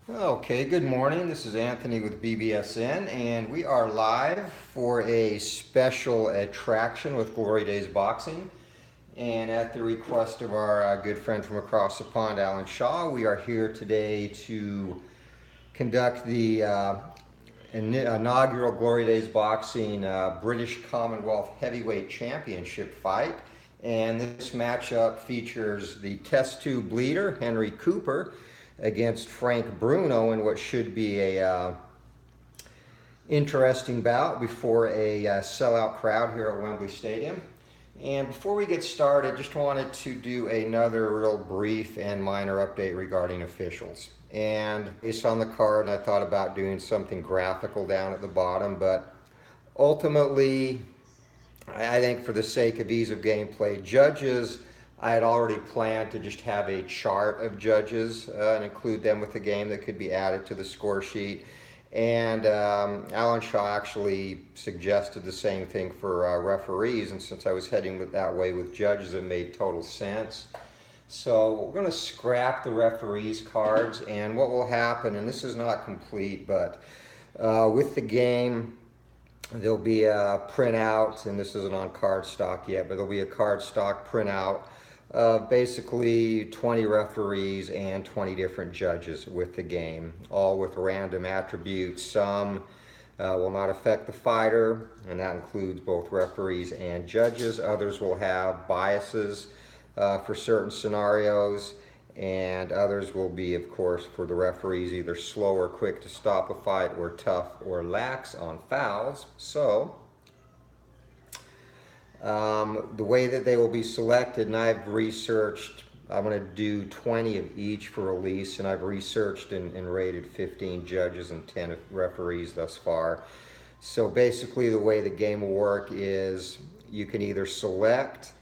Okay, good morning. This is Anthony with BBSN, and we are live for a special attraction with Glory Days Boxing. And at the request of our good friend from across the pond, Alan Shaw, we are here today to conduct the inaugural Glory Days Boxing British Commonwealth Heavyweight Championship fight. And this matchup features the test tube leader, Henry Cooper, against Frank Bruno in what should be a interesting bout before a sellout crowd here at Wembley Stadium. And before we get started, just wanted to do another real brief and minor update regarding officials. And based on the card, I thought about doing something graphical down at the bottom, but ultimately, I think for the sake of ease of gameplay, judges, I had already planned to just have a chart of judges and include them with the game that could be added to the score sheet. And Alan Shaw actually suggested the same thing for referees, and since I was heading that way with judges, it made total sense. So we're going to scrap the referees cards, and what will happen, and this is not complete, but with the game, there'll be a printout, and this isn't on card stock yet, but there'll be a card stock printout of basically 20 referees and 20 different judges with the game, all with random attributes. Some will not affect the fighter, and that includes both referees and judges. Others will have biases for certain scenarios, and others will be, of course, for the referees, either slow or quick to stop a fight, or tough or lax on fouls. So the way that they will be selected, and I've researched, I'm going to do 20 of each for release, and I've researched and rated 15 judges and 10 referees thus far. So basically the way the game will work is you can either select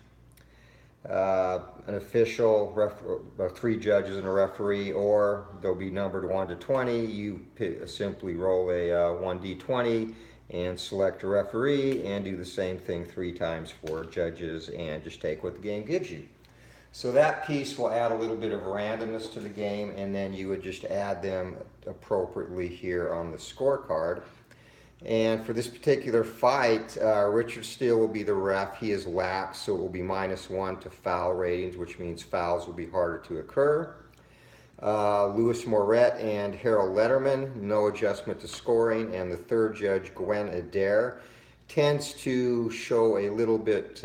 an official, 3 judges and a referee, or they'll be numbered 1 to 20. You simply roll a 1d20 and select a referee and do the same thing 3 times for judges and just take what the game gives you. So that piece will add a little bit of randomness to the game, and then you would just add them appropriately here on the scorecard. And for this particular fight, Richard Steele will be the ref. He is lax, so it will be -1 to foul ratings, which means fouls will be harder to occur. Louis Moret and Harold Letterman, no adjustment to scoring. And the third judge, Gwen Adair, tends to show a little bit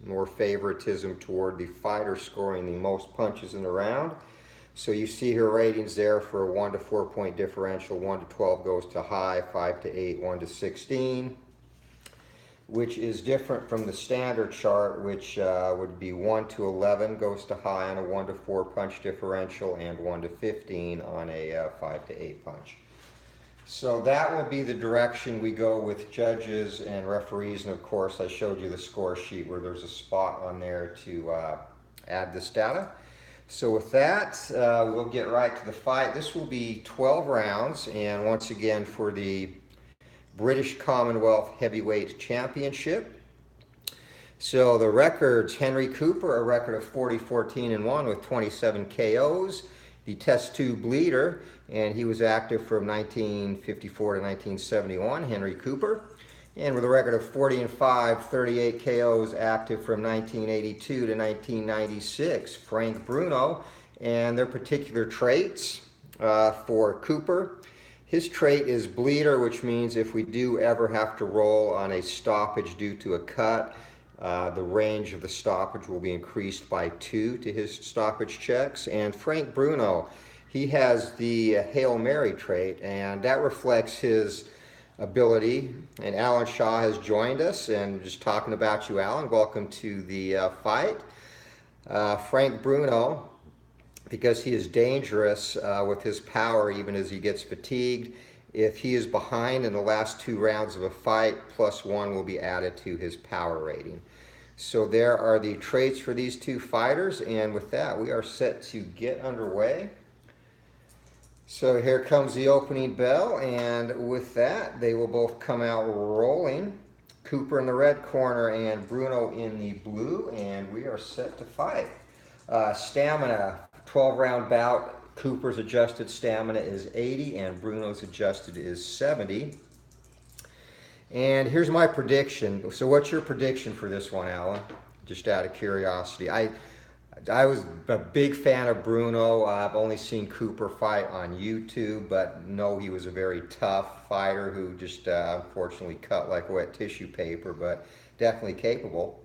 more favoritism toward the fighter scoring the most punches in the round. So you see her ratings there for a 1 to 4 point differential. 1 to 12 goes to high, 5 to 8, 1 to 16, which is different from the standard chart, which would be 1 to 11 goes to high on a 1 to 4 punch differential, and 1 to 15 on a 5 to 8 punch. So that will be the direction we go with judges and referees. And of course, I showed you the score sheet where there's a spot on there to add this data. So with that, we'll get right to the fight. This will be 12 rounds, and once again for the British Commonwealth Heavyweight Championship. So the records, Henry Cooper, a record of 40-14-1 with 27 KOs. The test tube leader, and he was active from 1954 to 1971, Henry Cooper. And with a record of 40-5, 38 KOs, active from 1982 to 1996, Frank Bruno. And their particular traits for Cooper, his trait is bleeder, which means if we do ever have to roll on a stoppage due to a cut, the range of the stoppage will be increased by 2 to his stoppage checks. And Frank Bruno, he has the Hail Mary trait, and that reflects his ability. And Alan Shaw has joined us, and just talking about you, Alan, welcome to the fight. Frank Bruno, because he is dangerous with his power even as he gets fatigued, if he is behind in the last 2 rounds of a fight, +1 will be added to his power rating. So there are the traits for these 2 fighters, and with that we are set to get underway. So here comes the opening bell, and with that, they will both come out rolling. Cooper in the red corner and Bruno in the blue, and we are set to fight. Stamina, 12-round bout, Cooper's adjusted stamina is 80 and Bruno's adjusted is 70. And here's my prediction. So what's your prediction for this one, Alan? Just out of curiosity. I was a big fan of Bruno. I've only seen Cooper fight on YouTube, but know he was a very tough fighter who just unfortunately cut like wet tissue paper, but definitely capable.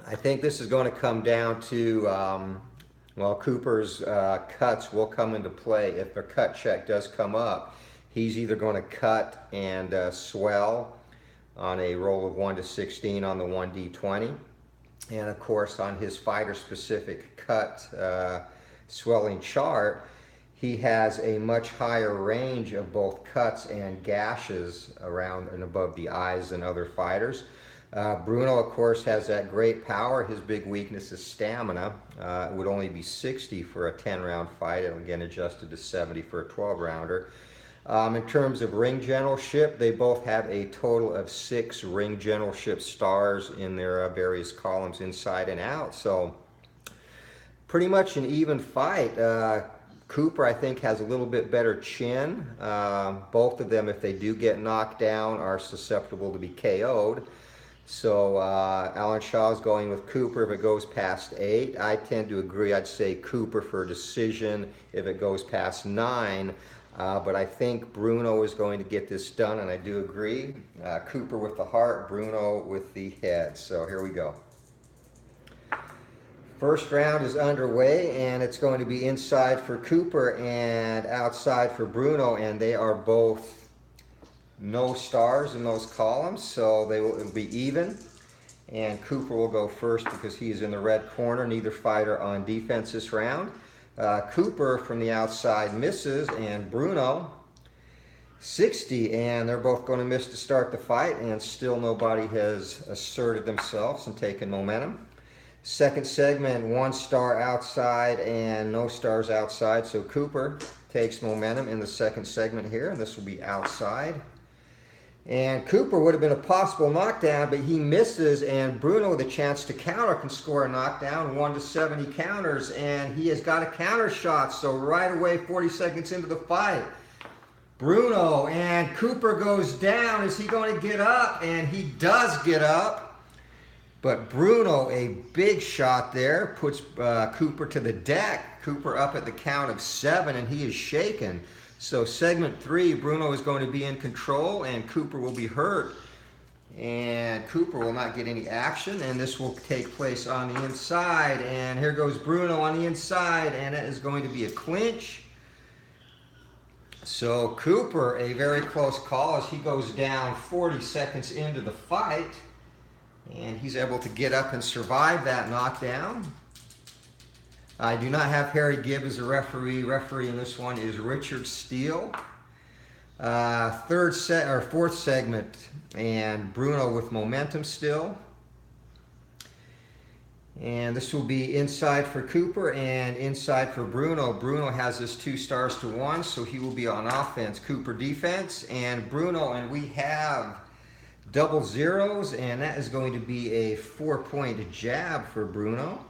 I think this is going to come down to, well, Cooper's cuts will come into play. If a cut check does come up, he's either going to cut and swell on a roll of 1 to 16 on the 1d20. And of course, on his fighter-specific cut swelling chart, he has a much higher range of both cuts and gashes around and above the eyes than other fighters. Bruno, of course, has that great power. His big weakness is stamina. It would only be 60 for a 10-round fight, and again adjusted to 70 for a 12-rounder. In terms of ring generalship, they both have a total of 6 ring generalship stars in their various columns inside and out. So pretty much an even fight. Cooper, I think, has a little bit better chin. Both of them, if they do get knocked down, are susceptible to be KO'd. So Alan Shaw's going with Cooper if it goes past 8. I tend to agree. I'd say Cooper for a decision if it goes past 9. But I think Bruno is going to get this done, and I do agree. Cooper with the heart, Bruno with the head. So here we go. First round is underway, and it's going to be inside for Cooper and outside for Bruno, and they are both no stars in those columns, so it'll be even. And Cooper will go first because he's in the red corner. Neither fighter on defense this round. Cooper from the outside misses, and Bruno 60, and they're both going to miss to start the fight, and still nobody has asserted themselves and taken momentum. Second segment, 1 star outside and no stars outside, so Cooper takes momentum in the second segment here, and this will be outside. And Cooper would have been a possible knockdown, but he misses, and Bruno with a chance to counter can score a knockdown, 1 to 70 counters, and he has got a counter shot. So right away, 40 seconds into the fight, Bruno, and Cooper goes down. Is he going to get up? And he does get up, but Bruno, a big shot there, puts Cooper to the deck. Cooper up at the count of 7, and he is shaken. So segment 3, Bruno is going to be in control, and Cooper will be hurt. And Cooper will not get any action, and this will take place on the inside. And here goes Bruno on the inside, and it is going to be a clinch. So Cooper, a very close call as he goes down 40 seconds into the fight. And he's able to get up and survive that knockdown. I do not have Harry Gibb as a referee. Referee in this one is Richard Steele. Fourth segment, and Bruno with momentum still. And this will be inside for Cooper and inside for Bruno. Bruno has this 2 stars to 1, so he will be on offense. Cooper defense, and Bruno, and we have double zeros, and that is going to be a 4-point jab for Bruno.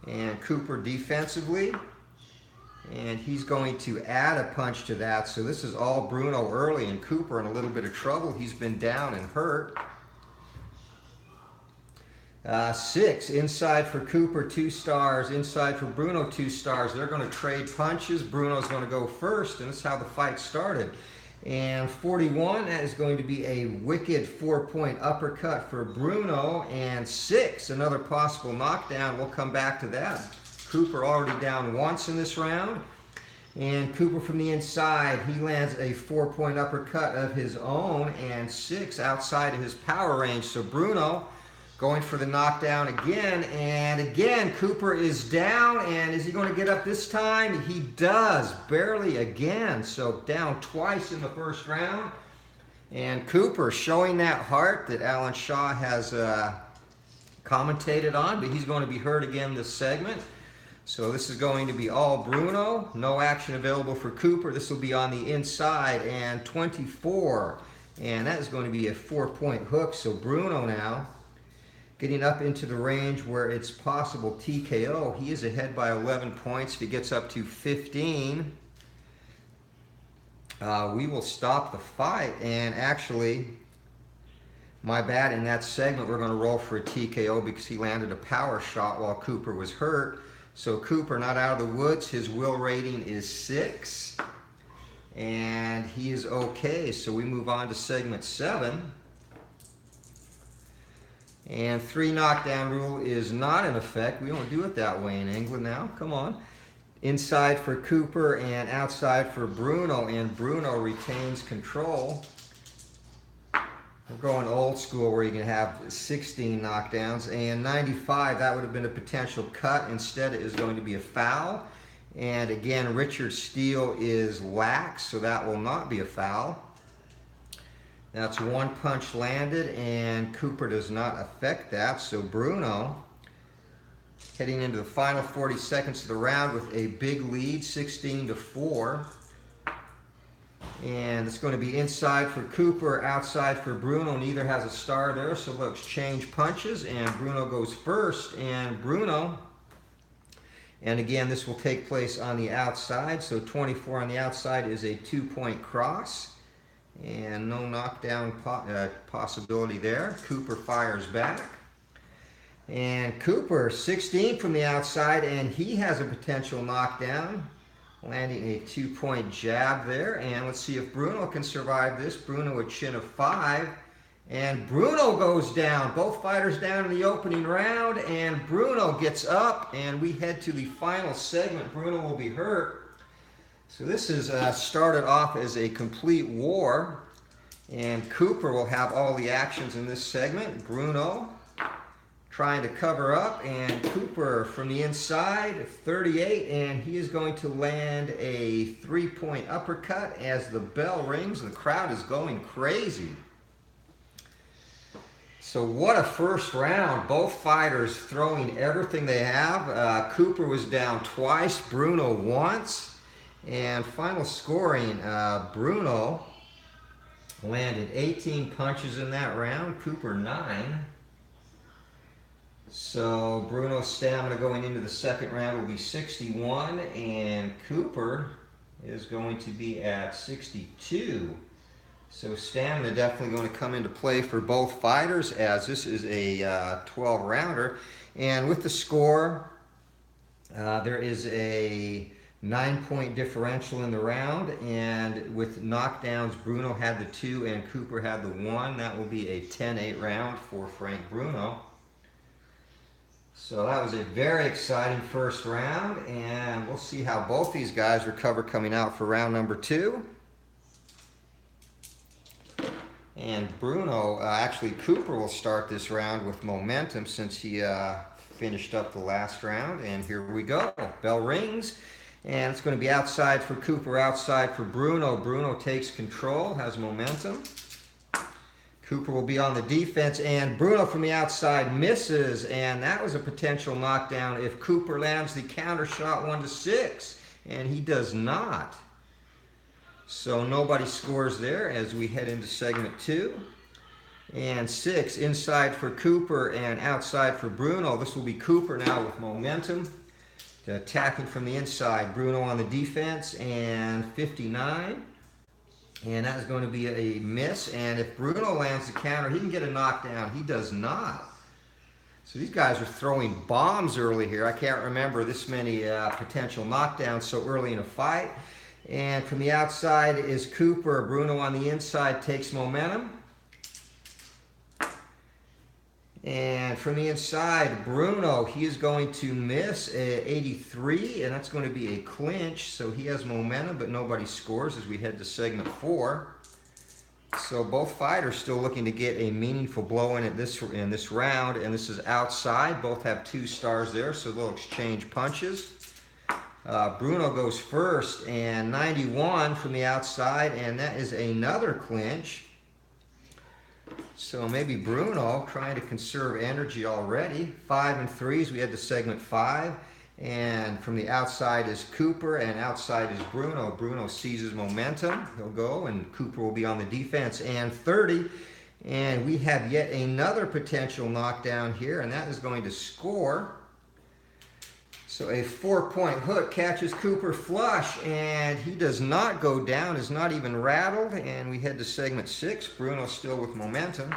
And Cooper defensively, and he's going to add a punch to that. So this is all Bruno early, and Cooper in a little bit of trouble. He's been down and hurt. 6, inside for Cooper, 2 stars. Inside for Bruno, 2 stars. They're going to trade punches. Bruno's going to go first, and this is how the fight started. And 41, that is going to be a wicked 4-point uppercut for Bruno. And 6, another possible knockdown. We'll come back to that. Cooper already down once in this round. And Cooper from the inside, he lands a 4-point uppercut of his own, and 6 outside of his power range. So Bruno going for the knockdown again, and again Cooper is down, and is he going to get up this time? He does, barely again, so down twice in the first round. And Cooper showing that heart that Alan Shaw has commentated on, but he's going to be hurt again this segment. So this is going to be all Bruno, no action available for Cooper. This will be on the inside, and 24, and that is going to be a 4-point hook. So Bruno now getting up into the range where it's possible TKO. He is ahead by 11 points. If he gets up to 15, we will stop the fight. And actually, my bad, in that segment, we're going to roll for a TKO because he landed a power shot while Cooper was hurt. So Cooper not out of the woods. His will rating is 6. And he is okay. So we move on to segment 7. And 3 knockdown rule is not in effect. We don't do it that way in England now. Come on. Inside for Cooper and outside for Bruno. And Bruno retains control. We're going old school where you can have 16 knockdowns. And 95, that would have been a potential cut. Instead, it is going to be a foul. And again, Richard Steele is lax, so that will not be a foul. That's 1 punch landed, and Cooper does not affect that. So Bruno, heading into the final 40 seconds of the round with a big lead, 16-4. And it's going to be inside for Cooper, outside for Bruno. Neither has a star there, so they'll exchange punches, and Bruno goes first. And Bruno, and again, this will take place on the outside, so 24 on the outside is a 2-point cross. And no knockdown possibility there. Cooper fires back. And Cooper, 16 from the outside, and he has a potential knockdown, landing a 2-point jab there. And let's see if Bruno can survive this. Bruno a chin of 5. And Bruno goes down. Both fighters down in the opening round, and Bruno gets up, and we head to the final segment. Bruno will be hurt. So this is started off as a complete war, and Cooper will have all the actions in this segment. Bruno trying to cover up, and Cooper from the inside, 38, and he is going to land a 3-point uppercut as the bell rings. The crowd is going crazy. So what a first round. Both fighters throwing everything they have. Cooper was down twice, Bruno once. And final scoring, Bruno landed 18 punches in that round, Cooper 9. So Bruno's stamina going into the second round will be 61, and Cooper is going to be at 62. So stamina definitely going to come into play for both fighters, as this is a 12-rounder. And with the score, there is a 9-point differential in the round, and with knockdowns, Bruno had the 2 and Cooper had the 1. That will be a 10-8 round for Frank Bruno. So that was a very exciting first round, and we'll see how both these guys recover coming out for round number 2. And Bruno, actually Cooper will start this round with momentum since he finished up the last round, and here we go. Bell rings. And it's going to be outside for Cooper, outside for Bruno. Bruno takes control, has momentum. Cooper will be on the defense, and Bruno from the outside misses, and that was a potential knockdown if Cooper lands the counter shot 1-6, and he does not. So nobody scores there as we head into segment 2. And 6 inside for Cooper and outside for Bruno. This will be Cooper now with momentum. Attacking from the inside, Bruno on the defense, and 59. And that is going to be a miss. And if Bruno lands the counter, he can get a knockdown. He does not. So these guys are throwing bombs early here. I can't remember this many potential knockdowns so early in a fight. And from the outside is Cooper. Bruno on the inside takes momentum. And from the inside, Bruno, he is going to miss 83, and that's going to be a clinch. So he has momentum, but nobody scores as we head to segment 4. So both fighters still looking to get a meaningful blow in this round, and this is outside. Both have 2 stars there, so they'll exchange punches. Bruno goes first, and 91 from the outside, and that is another clinch. So maybe Bruno trying to conserve energy already. 5 and 3s, we head to segment 5. And from the outside is Cooper, and outside is Bruno. Bruno seizes momentum. He'll go, and Cooper will be on the defense. And 30, And we have yet another potential knockdown here, and that is going to score. So a 4-point hook catches Cooper flush, and he does not go down, is not even rattled. And we head to segment 6. Bruno still with momentum.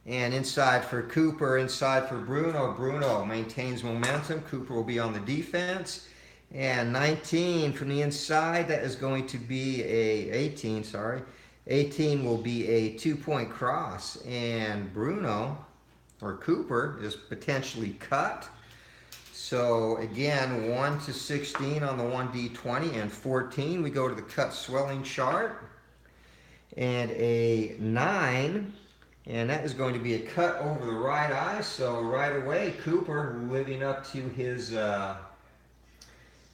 And inside for Cooper, inside for Bruno. Bruno maintains momentum. Cooper will be on the defense. And 19 from the inside, that is going to be a 18, sorry. 18 will be a 2-point cross, and Bruno, or Cooper, is potentially cut. So again, 1 to 16 on the 1D20, and 14, we go to the cut swelling chart, and a 9, and that is going to be a cut over the right eye. So right away, Cooper, living up to his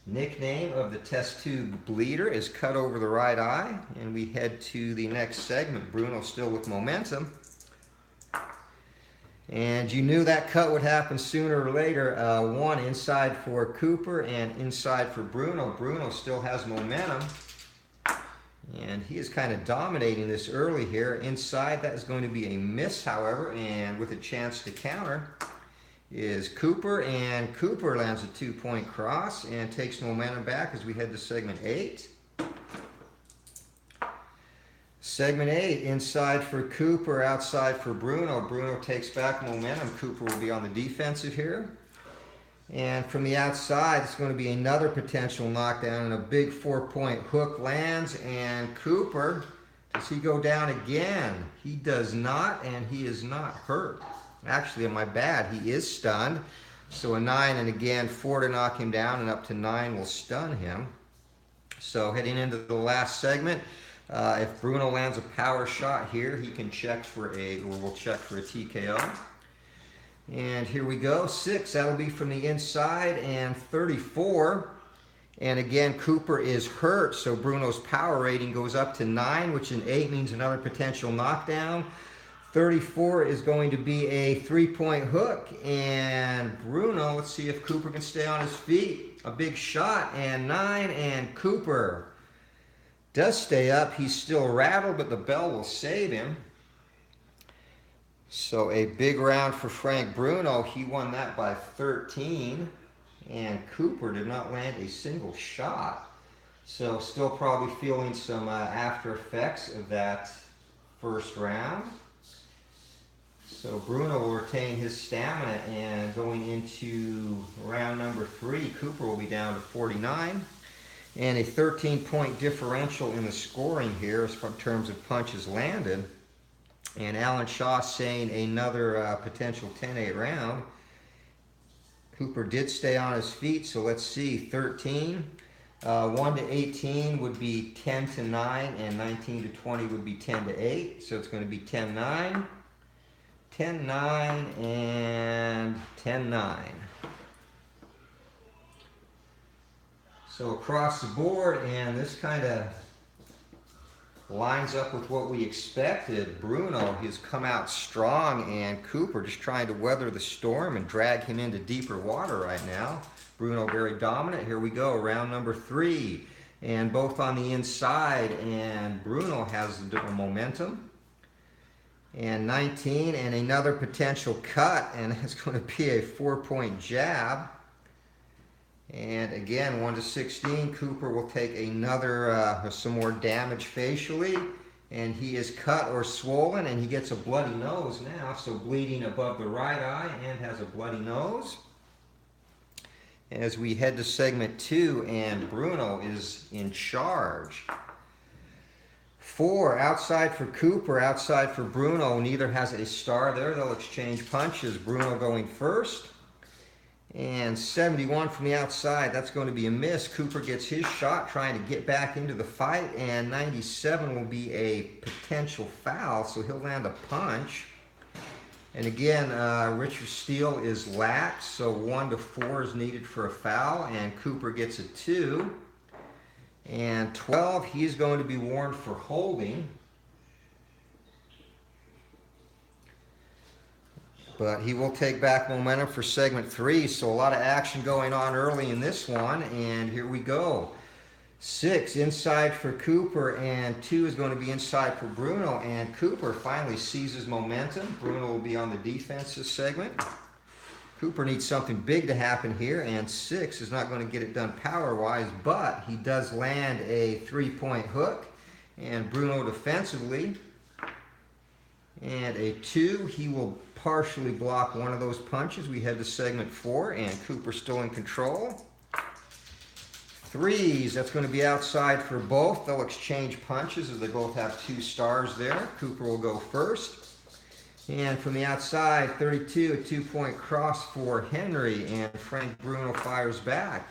nickname of the test tube bleeder, is cut over the right eye. And we head to the next segment. Bruno still with momentum. And you knew that cut would happen sooner or later. 1 inside for Cooper and inside for Bruno. Bruno still has momentum. And he is kind of dominating this early here. Inside, that is going to be a miss, however, and with a chance to counter is Cooper, and Cooper lands a 2-point cross and takes momentum back as we head to segment 8. Segment 8, inside for Cooper, outside for Bruno. Bruno takes back momentum. Cooper will be on the defensive here. And from the outside, it's going to be another potential knockdown, and a big 4-point hook lands, and Cooper, does he go down again? He does not, and he is not hurt. Actually, my bad, he is stunned. So a 9, and again, 4 to knock him down, and up to 9 will stun him. So heading into the last segment, if Bruno lands a power shot here, he can check for we'll check for a TKO. And here we go, 6, that'll be from the inside, and 34. And again, Cooper is hurt, so Bruno's power rating goes up to 9, which in 8 means another potential knockdown. 34 is going to be a 3-point hook, and Bruno, let's see if Cooper can stay on his feet. A big shot, and 9, and Cooper does stay up. He's still rattled, but the bell will save him. So a big round for Frank Bruno. He won that by 13, and Cooper did not land a single shot. So still probably feeling some after effects of that first round. So Bruno will retain his stamina, and going into round number 3, Cooper will be down to 49. And a 13-point differential in the scoring here in terms of punches landed. And Alan Shaw saying another potential 10-8 round. Cooper did stay on his feet, so let's see, 13. 1 to 18 would be 10 to 9, and 19 to 20 would be 10 to 8. So it's going to be 10-9. 10-9 and 10-9. So across the board, and this kind of lines up with what we expected. Bruno, he's come out strong, and Cooper just trying to weather the storm and drag him into deeper water right now. Bruno very dominant. Here we go, round number 3. And both on the inside, and Bruno has the momentum. And 19, and another potential cut, and it's going to be a 4-point jab. And again, 1 to 16, Cooper will take another, some more damage facially, and he is cut or swollen, and he gets a bloody nose now, so bleeding above the right eye and has a bloody nose. As we head to segment 2, and Bruno is in charge. 4, outside for Cooper, outside for Bruno. Neither has a star there. They'll exchange punches. Bruno going first. And 71 from the outside, that's going to be a miss. Cooper gets his shot, trying to get back into the fight, and 97 will be a potential foul, so he'll land a punch. And again, Richard Steele is lax, so 1 to 4 is needed for a foul, and Cooper gets a 2. And 12, he's going to be warned for holding. But he will take back momentum for segment 3, so a lot of action going on early in this one, and here we go. 6 inside for Cooper, and 2 is going to be inside for Bruno, and Cooper finally seizes momentum. Bruno will be on the defense this segment. Cooper needs something big to happen here, and 6 is not going to get it done power-wise, but he does land a 3-point hook, and Bruno defensively, and a 2, he will partially block one of those punches. We head to segment 4, and Cooper's still in control. 3s, that's going to be outside for both. They'll exchange punches as they both have 2 stars there. Cooper will go first. And from the outside, 32, a 2-point cross for Henry, and Frank Bruno fires back.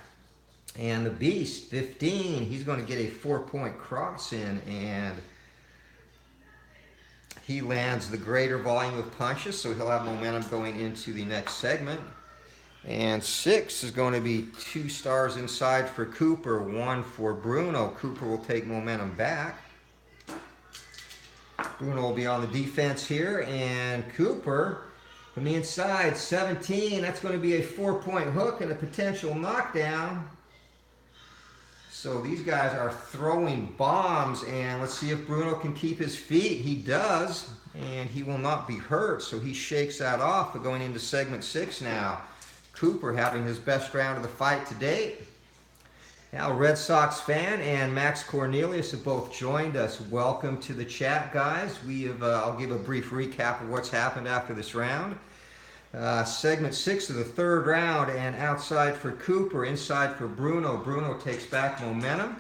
And the Beast, 15, he's going to get a 4-point cross in, and he lands the greater volume of punches, so he'll have momentum going into the next segment. And 6 is going to be 2 stars inside for Cooper, 1 for Bruno. Cooper will take momentum back. Bruno will be on the defense here, and Cooper from the inside, 17, that's going to be a 4-point hook and a potential knockdown. So these guys are throwing bombs, and let's see if Bruno can keep his feet. He does, and he will not be hurt, so he shakes that off. But going into segment 6 now, Cooper having his best round of the fight to date. Now, Red Sox fan and Max Cornelius have both joined us. Welcome to the chat, guys. I'll give a brief recap of what's happened after this round. Segment 6 of the 3rd round, and outside for Cooper, inside for Bruno. Bruno takes back momentum.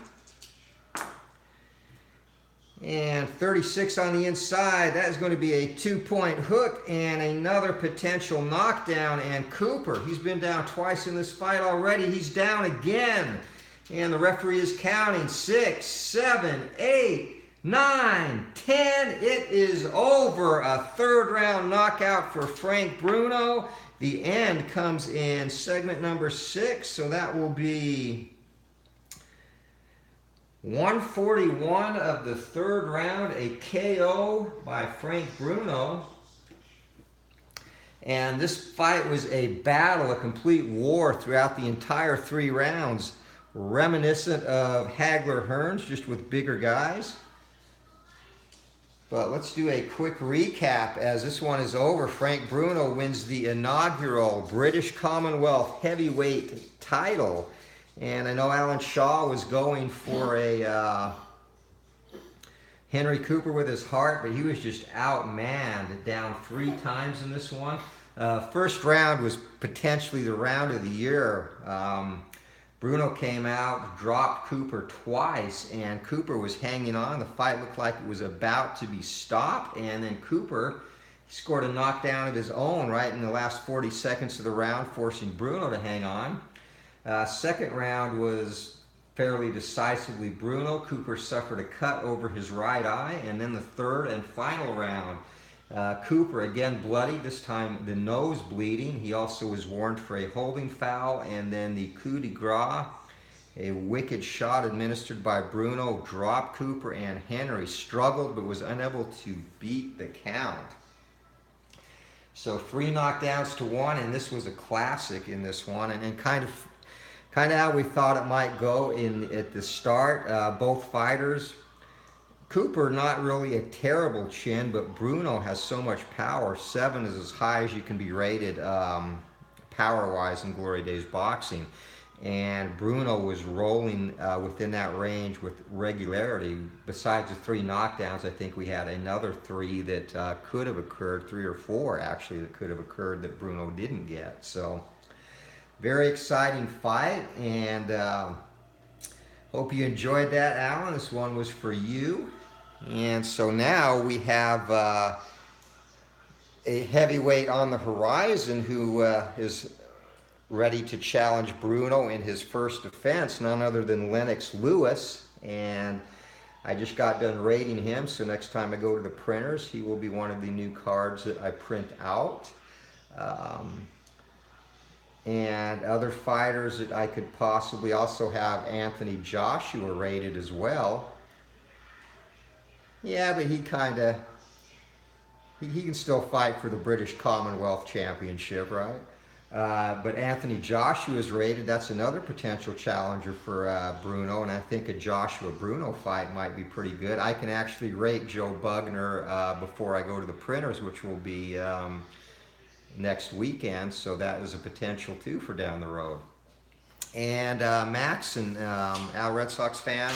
And 36 on the inside, that is going to be a 2-point hook and another potential knockdown. And Cooper, he's been down twice in this fight already. He's down again. And the referee is counting. 6, 7, 8, 9, 10. It is over. A 3rd round knockout for Frank Bruno. The end comes in segment number 6. So that will be 141 of the 3rd round. A KO by Frank Bruno. And this fight was a battle, a complete war throughout the entire 3 rounds. Reminiscent of Hagler-Hearns, just with bigger guys. But let's do a quick recap as this one is over. Frank Bruno wins the inaugural British Commonwealth heavyweight title. And I know Alan Shaw was going for a Henry Cooper with his heart, but he was just outmanned, down 3 times in this one. First round was potentially the round of the year. Bruno came out, dropped Cooper twice, and Cooper was hanging on. The fight looked like it was about to be stopped, and then Cooper scored a knockdown of his own right in the last 40 seconds of the round, forcing Bruno to hang on. Second round was fairly decisively Bruno. Cooper suffered a cut over his right eye, and then the 3rd and final round, Cooper again bloody, this time the nose bleeding. He also was warned for a holding foul, and then the coup de grace, a wicked shot administered by Bruno, dropped Cooper, and Henry struggled but was unable to beat the count. So 3 knockdowns to 1, and this was a classic in this one, and kind of how we thought it might go at the start. Both fighters, Cooper not really a terrible chin, but Bruno has so much power. 7 is as high as you can be rated power-wise in Glory Days boxing. And Bruno was rolling within that range with regularity. Besides the 3 knockdowns, I think we had another 3 that could have occurred, 3 or 4 actually, that could have occurred that Bruno didn't get. So, very exciting fight, and hope you enjoyed that, Alan. This one was for you. And so now we have a heavyweight on the horizon who is ready to challenge Bruno in his first defense, none other than Lennox Lewis. And I just got done rating him, so next time I go to the printers, he will be one of the new cards that I print out. And other fighters that I could possibly also have Anthony Joshua rated as well. Yeah, but he can still fight for the British Commonwealth Championship, right? But Anthony Joshua is rated. That's another potential challenger for Bruno, and I think a Joshua Bruno fight might be pretty good. I can actually rate Joe Bugner before I go to the printers, which will be next weekend, so that is a potential too for down the road. And Max and Al Red Sox fan,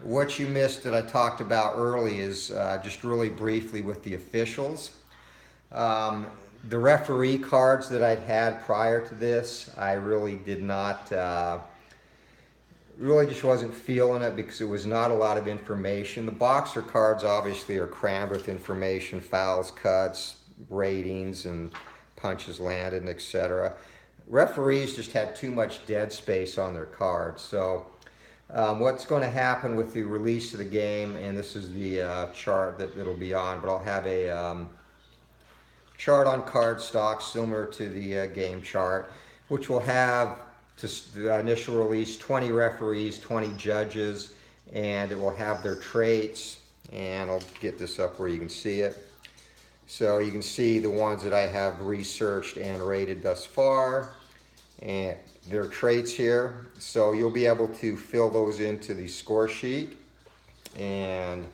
what you missed that I talked about early is just really briefly with the officials. The referee cards that I'd had prior to this, I really did not, really just wasn't feeling it because it was not a lot of information. The boxer cards obviously are crammed with information, fouls, cuts, ratings, and punches landed, and etc. Referees just had too much dead space on their cards. So what's going to happen with the release of the game, and this is the chart that it'll be on, but I'll have a chart on card stock similar to the game chart, which will have the initial release 20 referees, 20 judges, and it will have their traits, and I'll get this up where you can see it. So you can see the ones that I have researched and rated thus far, and their traits here. So you'll be able to fill those into the score sheet, and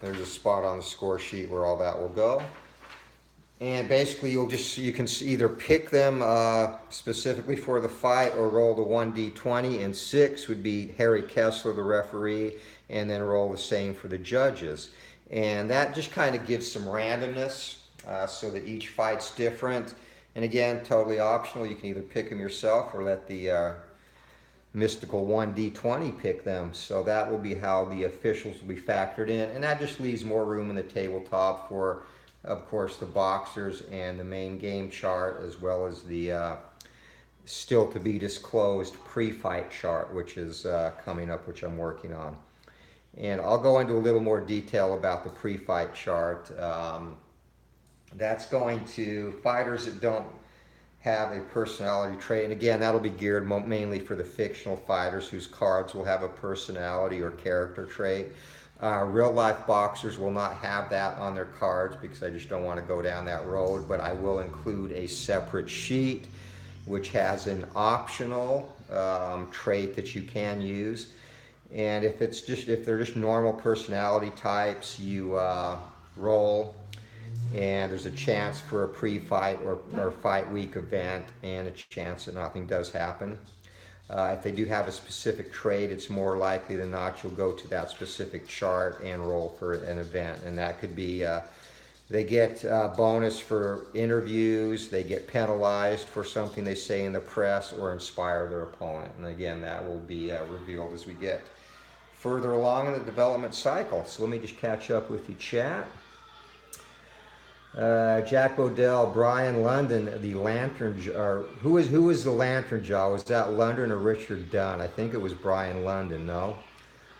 there's a spot on the score sheet where all that will go. And basically you can either pick them specifically for the fight or roll the 1d20, and 6 would be Harry Kessler, the referee, and then roll the same for the judges. And that just kind of gives some randomness so that each fight's different. And again, totally optional. You can either pick them yourself or let the mystical 1d20 pick them. So that will be how the officials will be factored in. And that just leaves more room in the tabletop for, of course, the boxers and the main game chart, as well as the still to be disclosed pre-fight chart, which is coming up, which I'm working on. And I'll go into a little more detail about the pre-fight chart. That's going to fighters that don't have a personality trait. And again, that'll be geared mainly for the fictional fighters whose cards will have a personality or character trait. Real life boxers will not have that on their cards because I just don't want to go down that road, but I will include a separate sheet which has an optional trait that you can use. And if they're just normal personality types, you roll, and there's a chance for a pre-fight or fight week event, and a chance that nothing does happen. If they do have a specific trait, it's more likely than not you'll go to that specific chart and roll for an event. And that could be, they get bonus for interviews, they get penalized for something they say in the press, or inspire their opponent. And again, that will be revealed as we get further along in the development cycle. So let me just catch up with you, chat. Jack Bodell, Brian London, the Lantern Jaw. Who was the Lantern Jaw? Was that London or Richard Dunn? I think it was Brian London. No,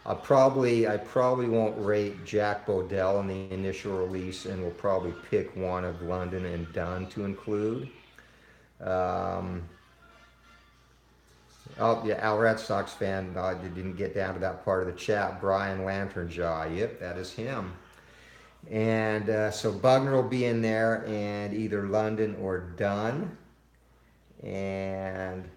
I probably won't rate Jack Bodell in the initial release, and we'll probably pick one of London and Dunn to include. Oh yeah, Al Red Sox fan. Didn't get down to that part of the chat. Brian Lantern Jaw. Yep, that is him. And so Bugner will be in there, and either London or Dunn. And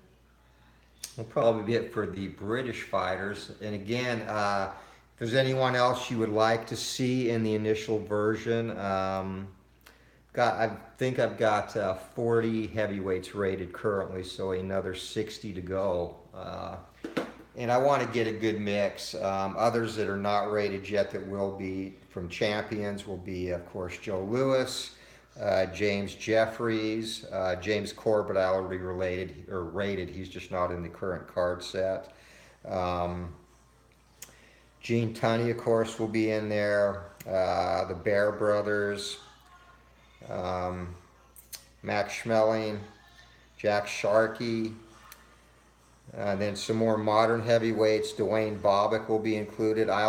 will probably be it for the British fighters. And again, if there's anyone else you would like to see in the initial version, I think I've got 40 heavyweights rated currently, so another 60 to go. And I want to get a good mix. Others that are not rated yet that will be from champions will be, of course, Joe Louis, James Jeffries, James Corbett. I already rated. He's just not in the current card set. Gene Tunney, of course, will be in there. The Bear Brothers, Max Schmeling, Jack Sharkey. Then some more modern heavyweights. Dwayne Bobbitt will be included. I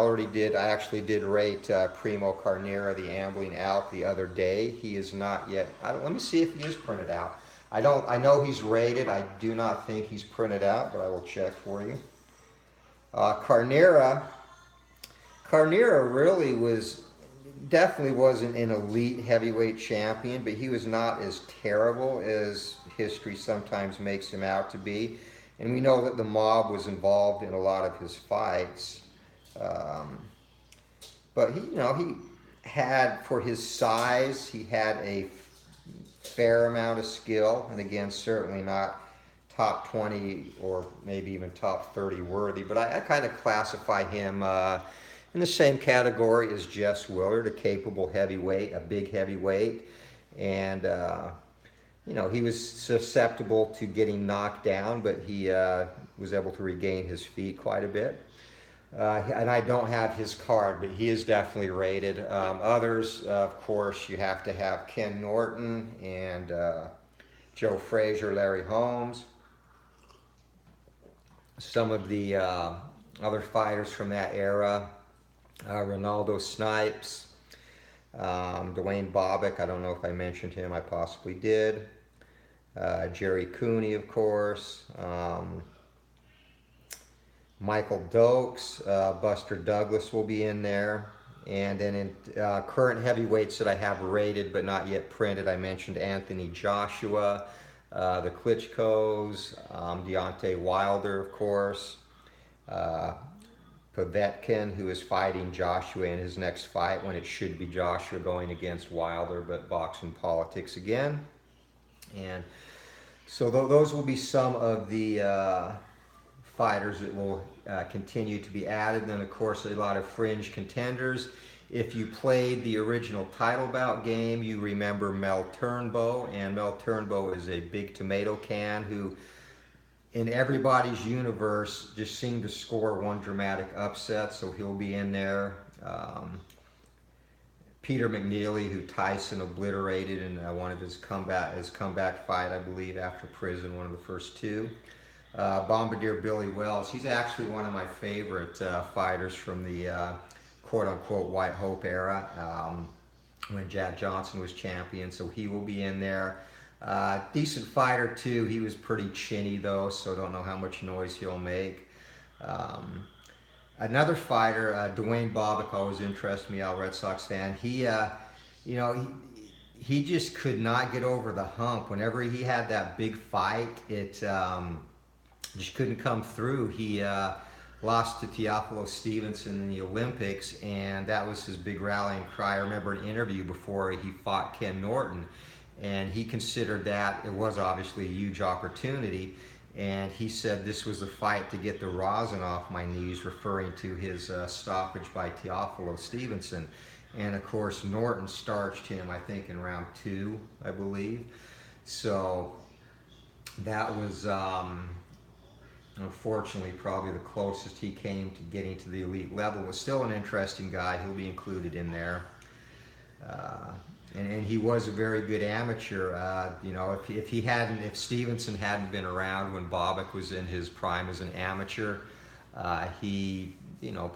actually did rate Primo Carnera, the Ambling Alp, the other day. He is not yet. Let me see if he is printed out. I know he's rated. I do not think he's printed out, but I will check for you. Carnera really was definitely wasn't an elite heavyweight champion, but he was not as terrible as history sometimes makes him out to be. And we know that the mob was involved in a lot of his fights. Um, but he had, for his size, he had a fair amount of skill, and again, certainly not top 20 or maybe even top 30 worthy. But I kind of classify him in the same category as Jess Willard, a capable heavyweight, a big heavyweight, and he was susceptible to getting knocked down, but he was able to regain his feet quite a bit. And I don't have his card, but he is definitely rated. Others, of course, you have to have Ken Norton and Joe Frazier, Larry Holmes. Some of the other fighters from that era, Ronaldo Snipes, Dwayne Bobbitt, I don't know if I mentioned him, I possibly did. Jerry Cooney, of course. Michael Dokes, Buster Douglas will be in there. And then in current heavyweights that I have rated but not yet printed, I mentioned Anthony Joshua, the Klitschko's, Deontay Wilder, of course, Povetkin, who is fighting Joshua in his next fight when it should be Joshua going against Wilder, but boxing politics again. And so those will be some of the fighters that will continue to be added. Then, of course, a lot of fringe contenders. If you played the original title bout game, you remember Mel Turnbow, and Mel Turnbow is a big tomato can who, in everybody's universe, just seemed to score one dramatic upset, so he'll be in there. Peter McNeely, who Tyson obliterated in one of his comeback fight, I believe, after prison, one of the first two. Bombardier Billy Wells, he's actually one of my favorite fighters from the quote-unquote White Hope era, when Jack Johnson was champion, so he will be in there. Decent fighter too. He was pretty chinny though, so don't know how much noise he'll make. Another fighter, Dwayne Bobbitt, always interests me, a Red Sox fan. He just could not get over the hump. Whenever he had that big fight, it just couldn't come through. He lost to Teofilo Stevenson in the Olympics, and that was his big rallying cry. I remember an interview before he fought Ken Norton, and he considered that it was obviously a huge opportunity, and he said this was the fight to get the rosin off my knees, referring to his stoppage by Teofilo Stevenson. And of course Norton starched him, I think in round 2, I believe. So that was unfortunately probably the closest he came to getting to the elite level. Was still an interesting guy. He'll be included in there. And he was a very good amateur. If Stevenson hadn't been around when Bobbitt was in his prime as an amateur, he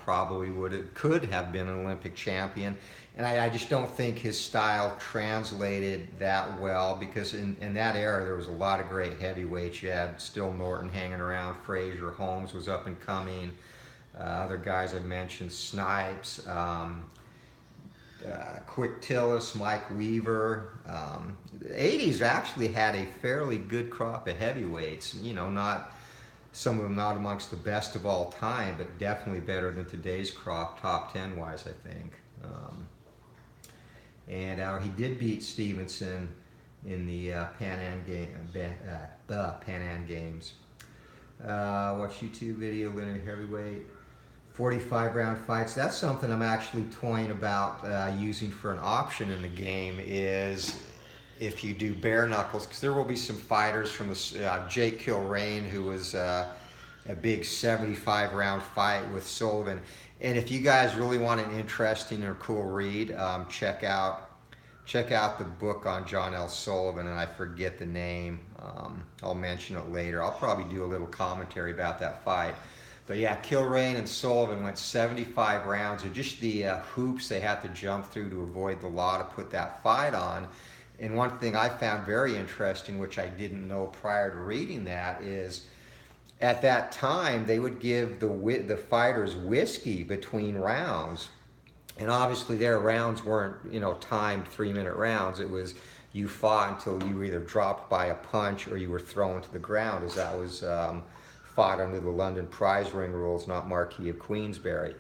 probably could have been an Olympic champion. And I just don't think his style translated that well, because in that era there was a lot of great heavyweights. You had still Norton hanging around, Frazier, Holmes was up and coming, other guys I mentioned, Snipes, Quick Tillis, Mike Weaver. The 80s actually had a fairly good crop of heavyweights. Not some of them not amongst the best of all time, but definitely better than today's crop, top 10 wise, I think. And he did beat Stevenson in the Pan Am Games. Watch YouTube video, linear heavyweight. 45-round fights. That's something I'm actually toying about using for an option in the game, is if you do bare knuckles, because there will be some fighters from the Jake Kilrain, who was a big 75-round fight with Sullivan. And if you guys really want an interesting or cool read, check out the book on John L. Sullivan, and I forget the name. I'll mention it later. I'll probably do a little commentary about that fight. But yeah, Kilrain and Sullivan went 75 rounds, and just the hoops they had to jump through to avoid the law to put that fight on. And one thing I found very interesting, which I didn't know prior to reading that, is at that time they would give the fighters whiskey between rounds. And obviously their rounds weren't, you know, timed 3-minute rounds. It was you fought until you were either dropped by a punch or you were thrown to the ground, as that was fought under the London prize ring rules, not Marquis of Queensberry.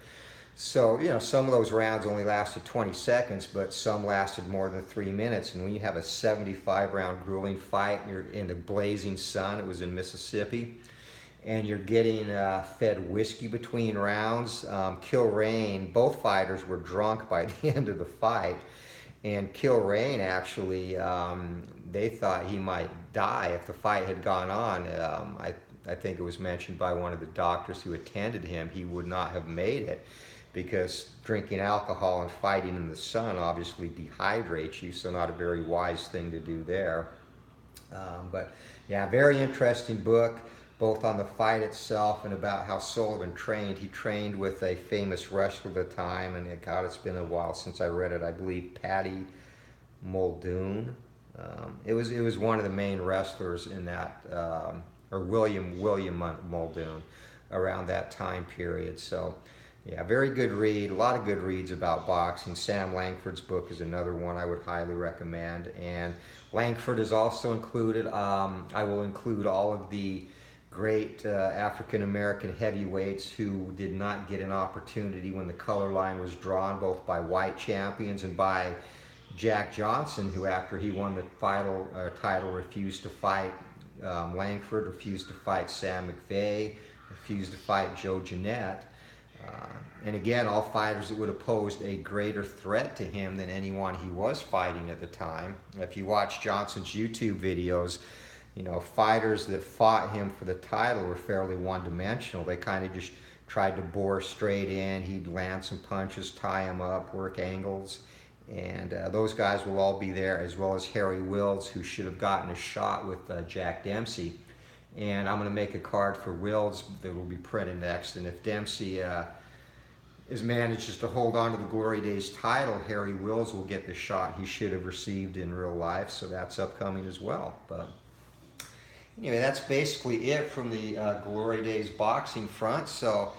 So, you know, some of those rounds only lasted 20 seconds, but some lasted more than 3 minutes. And when you have a 75-round grueling fight, and you're in the blazing sun, it was in Mississippi, and you're getting fed whiskey between rounds. Kilrain, both fighters were drunk by the end of the fight. And Kilrain actually, they thought he might die if the fight had gone on. I think it was mentioned by one of the doctors who attended him, he would not have made it, because drinking alcohol and fighting in the sun obviously dehydrates you, so not a very wise thing to do there. But yeah, very interesting book, both on the fight itself and about how Sullivan trained. He trained with a famous wrestler at the time, and God, it's been a while since I read it. I believe Paddy Muldoon. It was one of the main wrestlers in that, or William Muldoon, around that time period. So yeah, very good read. A lot of good reads about boxing. Sam Langford's book is another one I would highly recommend. And Langford is also included. I will include all of the great African-American heavyweights who did not get an opportunity when the color line was drawn, both by white champions and by Jack Johnson, who after he won the title refused to fight Langford, refused to fight Sam McVeigh, refused to fight Joe Jeanette. And again, all fighters that would have posed a greater threat to him than anyone he was fighting at the time. If you watch Johnson's YouTube videos, you know, fighters that fought him for the title were fairly one-dimensional. They kind of just tried to bore straight in. He'd land some punches, tie him up, work angles. And those guys will all be there, as well as Harry Wills, who should have gotten a shot with Jack Dempsey. And I'm going to make a card for Wills that will be printed next. And if Dempsey manages to hold on to the Glory Days title, Harry Wills will get the shot he should have received in real life. So that's upcoming as well. But anyway, that's basically it from the Glory Days boxing front. So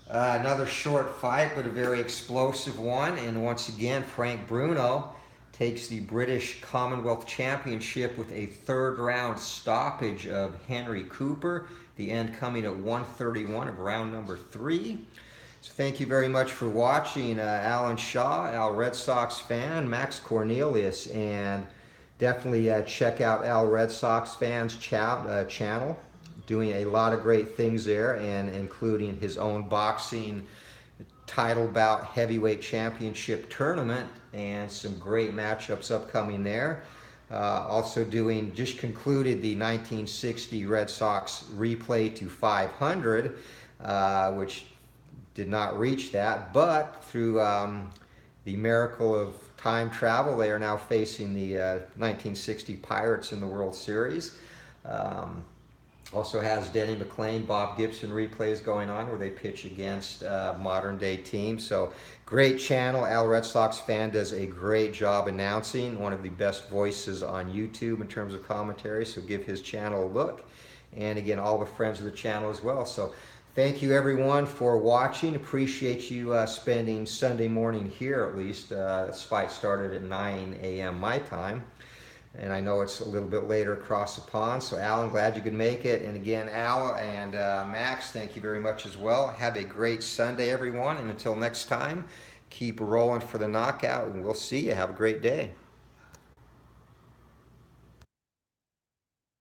another short fight, but a very explosive one. And once again, Frank Bruno takes the British Commonwealth Championship with a third-round stoppage of Henry Cooper. The end coming at 1:31 of round number 3. So thank you very much for watching. Alan Shaw, Al Red Sox fan, Max Cornelius, and definitely check out Al Red Sox fans channel. Doing a lot of great things there, and including his own boxing title bout heavyweight championship tournament, and some great matchups upcoming there. Also just concluded the 1960 Red Sox replay to 500, which did not reach that, but through the miracle of time travel, they are now facing the 1960 Pirates in the World Series. Also has Denny McLain, Bob Gibson replays going on where they pitch against modern day teams. So great channel. Al Red Sox fan does a great job announcing, one of the best voices on YouTube in terms of commentary. So give his channel a look. And again, all the friends of the channel as well. So thank you everyone for watching. Appreciate you spending Sunday morning here at least. This fight started at 9 a.m. my time. And I know it's a little bit later across the pond. So Alan, glad you could make it. And again, Al and Max, thank you very much as well. Have a great Sunday, everyone. And until next time, keep rolling for the knockout, and we'll see you. Have a great day.